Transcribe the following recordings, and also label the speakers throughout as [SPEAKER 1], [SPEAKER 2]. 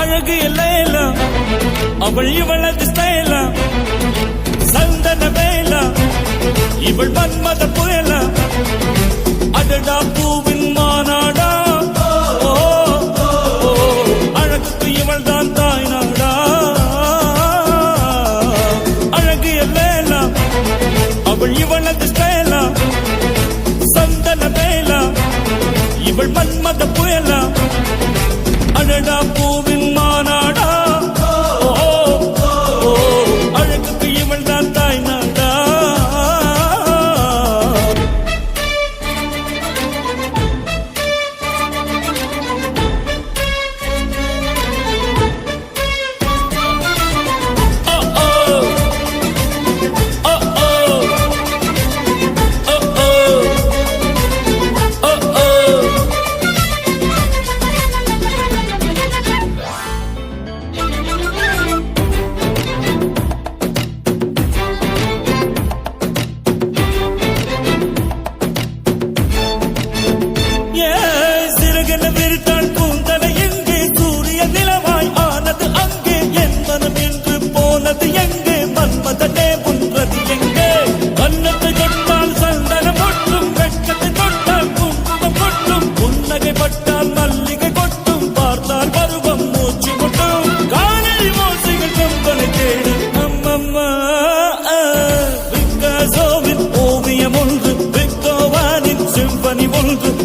[SPEAKER 1] அழகு எல்லையில அவள் இவளது ஸ்டைல சந்தன வேல இவள் மன்மத புயல அடடா பூவின் மாநாடா அழகுக்கு இவள் தான் தாய் நாடா அழகு எல்லையில அவள் இவளது ஸ்டைல சந்தன வேல இவள் மன்மத புயல அடடா பூவின் மாநாடா அழகுக்கு இவள் தான் தாய் நாடா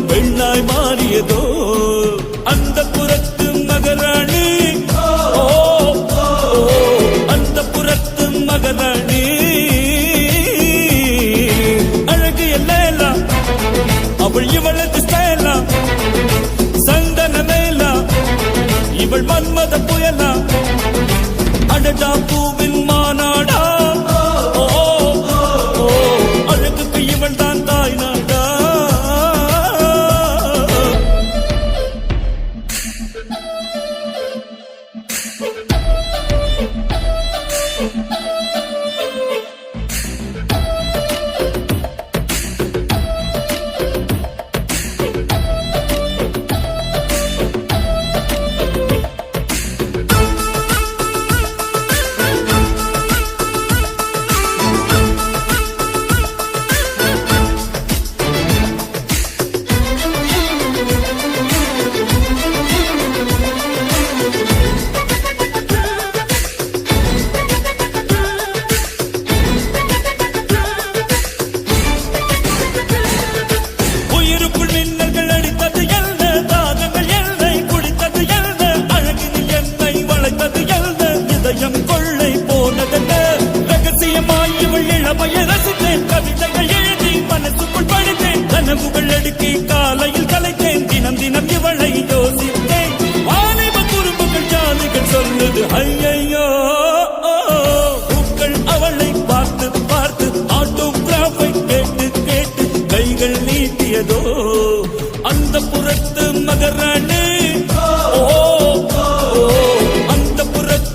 [SPEAKER 1] வெள்ளாய் மாறியதோ அந்த புறத்து மகராணி அந்த புறத்து மகராணி அழகு எல்லையில அவள் இவளது ஸ்டைல சந்தன மேல இவள் மன்மத புயல அடடா பூவின் மாநாடா அழகுக்கு இவள் தான் தாய் நாடா கவிதைகள் எழுதி மனசுக்குள் படித்தேன் கனவுகள் அடுக்கி காலையில் கலைத்தேன் தினம் தினம் இவளை யோசித்தேன் வாலிப குறும்புகள் ஜாலிகள் சொல்லுது ஐயையோ பூக்கள் அவளை பார்த்து பார்த்து ஆட்டோகிராஃபை கேட்டு கேட்டு கைகள் நீட்டியதோ அந்த புறத்து மகராணி